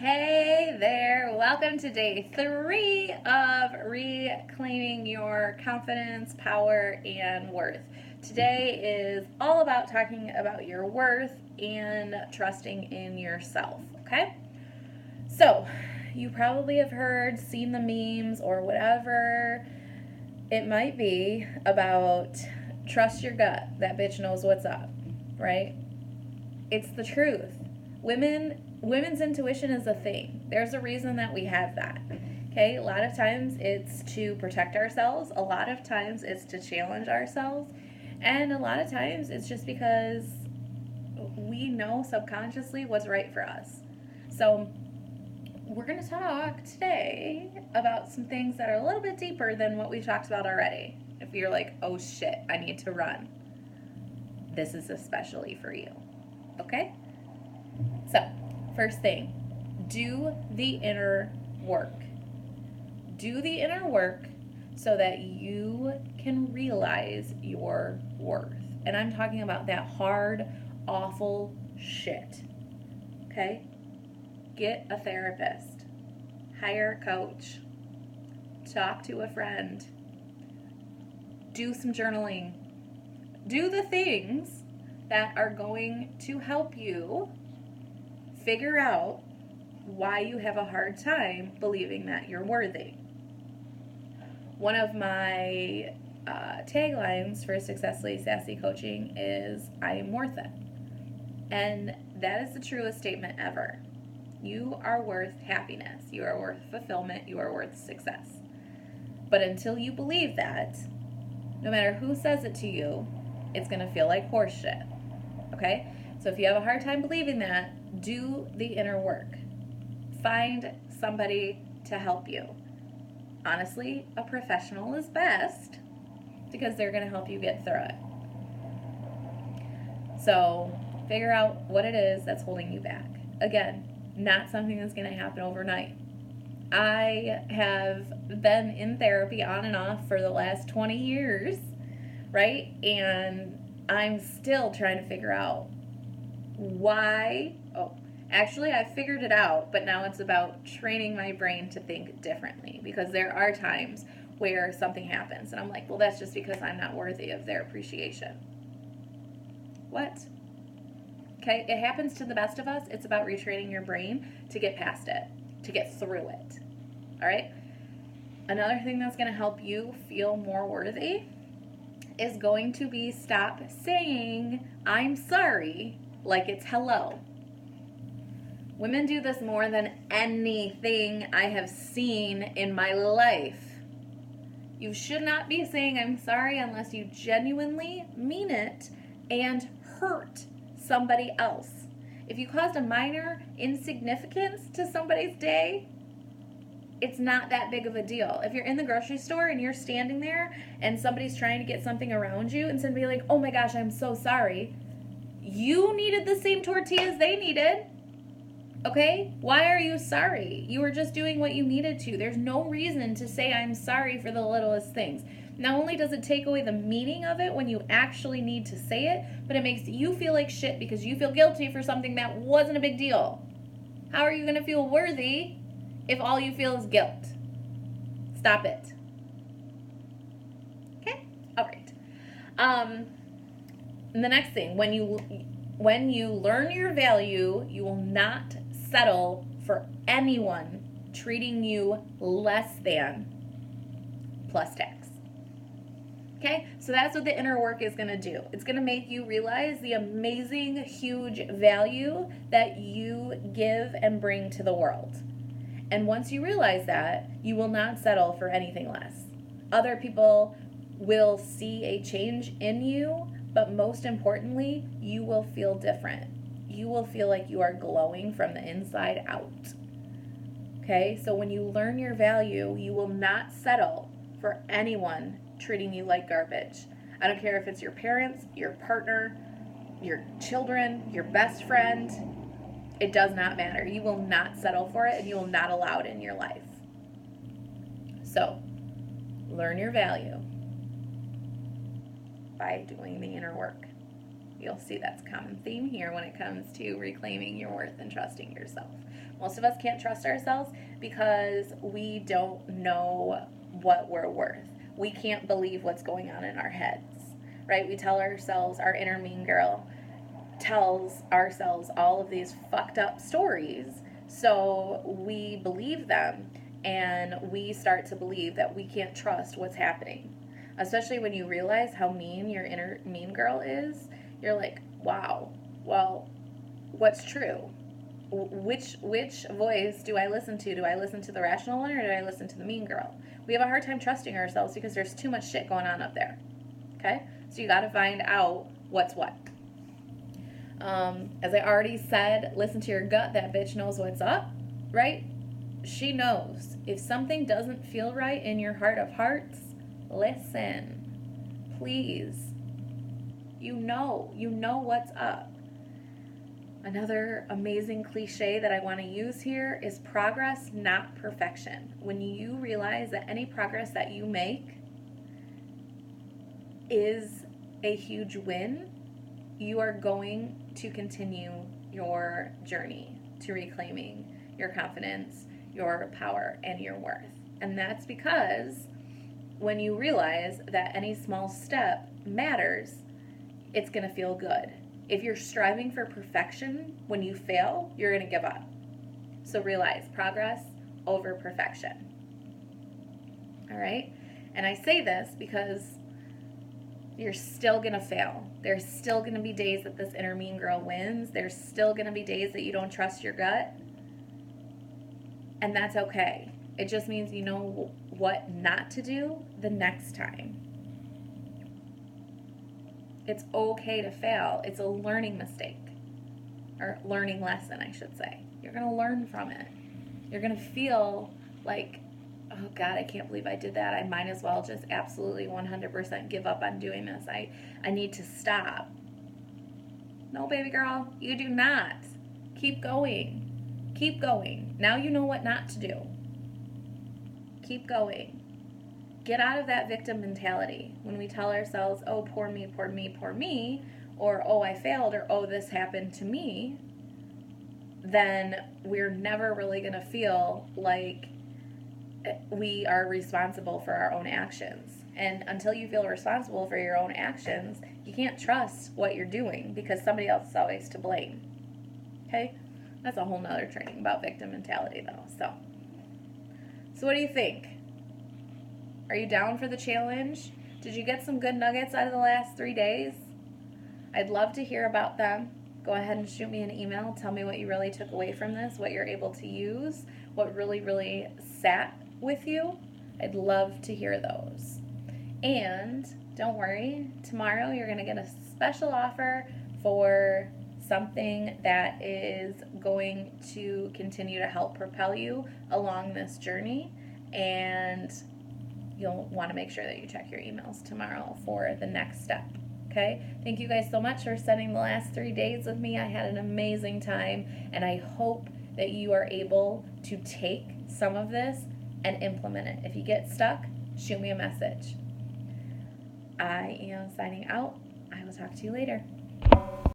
Hey there, welcome to day 3 of reclaiming your confidence, power, and worth. Today is all about talking about your worth and trusting in yourself, okay? So, you probably have heard, seen the memes, or whatever it might be about trust your gut, that bitch knows what's up, right? It's the truth. Women's intuition is a thing. There's a reason that we have that. Okay? A lot of times it's to protect ourselves, a lot of times it's to challenge ourselves, and a lot of times it's just because we know subconsciously what's right for us. So, we're going to talk today about some things that are a little bit deeper than what we've talked about already. If you're like, oh shit, I need to run, this is especially for you. Okay? So, first thing, do the inner work. Do the inner work so that you can realize your worth. And I'm talking about that hard, awful shit. Okay? Get a therapist. Hire a coach. Talk to a friend. Do some journaling. Do the things that are going to help you figure out why you have a hard time believing that you're worthy. One of my taglines for Successfully Sassy Coaching is I am worth it. And that is the truest statement ever. You are worth happiness. You are worth fulfillment. You are worth success. But until you believe that, no matter who says it to you, it's going to feel like horseshit. Okay? So if you have a hard time believing that, do the inner work. Find somebody to help you. Honestly, a professional is best because they're going to help you get through it. So figure out what it is that's holding you back. Again, not something that's going to happen overnight. I have been in therapy on and off for the last 20 years, right? And I'm still trying to figure out why. Actually, I figured it out, but now it's about training my brain to think differently, because there are times where something happens and I'm like, well, that's just because I'm not worthy of their appreciation. What? Okay, it happens to the best of us. It's about retraining your brain to get past it, to get through it. All right? Another thing that's going to help you feel more worthy is going to be stop saying I'm sorry like it's hello. Women do this more than anything I have seen in my life. You should not be saying I'm sorry unless you genuinely mean it and hurt somebody else. If you caused a minor insignificance to somebody's day, it's not that big of a deal. If you're in the grocery store and you're standing there and somebody's trying to get something around you and somebody like, oh my gosh, I'm so sorry. You needed the same tortillas they needed. Okay? Why are you sorry? You were just doing what you needed to. There's no reason to say I'm sorry for the littlest things. Not only does it take away the meaning of it when you actually need to say it, but it makes you feel like shit because you feel guilty for something that wasn't a big deal. How are you going to feel worthy if all you feel is guilt? Stop it. Okay? All right. And the next thing, when you learn your value, you will not settle for anyone treating you less than plus tax. Okay? So that's what the inner work is going to do. It's going to make you realize the amazing, huge value that you give and bring to the world. And once you realize that, you will not settle for anything less. Other people will see a change in you, but most importantly, you will feel different. You will feel like you are glowing from the inside out. Okay? So when you learn your value, you will not settle for anyone treating you like garbage. I don't care if it's your parents, your partner, your children, your best friend. It does not matter. You will not settle for it, and you will not allow it in your life. So, learn your value by doing the inner work. You'll see that's a common theme here when it comes to reclaiming your worth and trusting yourself. Most of us can't trust ourselves because we don't know what we're worth. We can't believe what's going on in our heads, right? We tell ourselves, our inner mean girl tells ourselves all of these fucked up stories, so we believe them, and we start to believe that we can't trust what's happening. Especially when you realize how mean your inner mean girl is, you're like, wow, well, what's true? Which voice do I listen to? Do I listen to the rational one, or do I listen to the mean girl? We have a hard time trusting ourselves because there's too much shit going on up there. Okay? So you got to find out what's what. As I already said, listen to your gut. That bitch knows what's up, right? She knows. If something doesn't feel right in your heart of hearts, listen. Please. You know what's up. Another amazing cliche that I want to use here is progress, not perfection. When you realize that any progress that you make is a huge win, you are going to continue your journey to reclaiming your confidence, your power, and your worth. And that's because when you realize that any small step matters, it's going to feel good. If you're striving for perfection, when you fail, you're going to give up. So realize progress over perfection. All right? And I say this because you're still going to fail. There's still going to be days that this inner mean girl wins. There's still going to be days that you don't trust your gut. And that's okay. It just means you know what not to do the next time. It's okay to fail. It's a learning mistake. Or learning lesson, I should say. You're going to learn from it. You're going to feel like, oh God, I can't believe I did that. I might as well just absolutely 100% give up on doing this. I need to stop. No, baby girl, you do not. Keep going. Keep going. Now you know what not to do. Keep going. Get out of that victim mentality. When we tell ourselves, oh, poor me, poor me, poor me, or oh, I failed, or oh, this happened to me, then we're never really going to feel like we are responsible for our own actions. And until you feel responsible for your own actions, you can't trust what you're doing because somebody else is always to blame. Okay? That's a whole nother training about victim mentality, though. So what do you think? Are you down for the challenge? Did you get some good nuggets out of the last 3 days? I'd love to hear about them. Go ahead and shoot me an email. Tell me what you really took away from this, what you're able to use, what really, really sat with you. I'd love to hear those. And don't worry, tomorrow you're going to get a special offer for something that is going to continue to help propel you along this journey. And you'll want to make sure that you check your emails tomorrow for the next step. Okay? Thank you guys so much for spending the last 3 days with me. I had an amazing time, and I hope that you are able to take some of this and implement it. If you get stuck, shoot me a message. I am signing out. I will talk to you later.